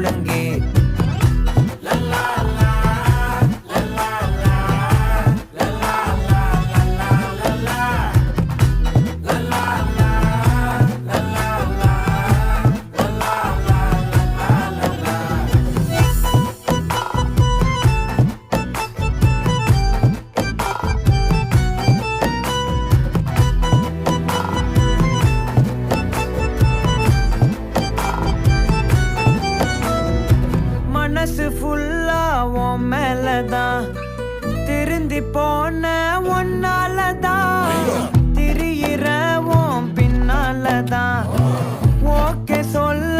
ஒழுங்கே மனசு ஃபுல்லா உன் மேலதான் திருந்தி போன ஒன்னாலதான் திரியிற உன் பின்னாலதான் ஓகே சொல்ல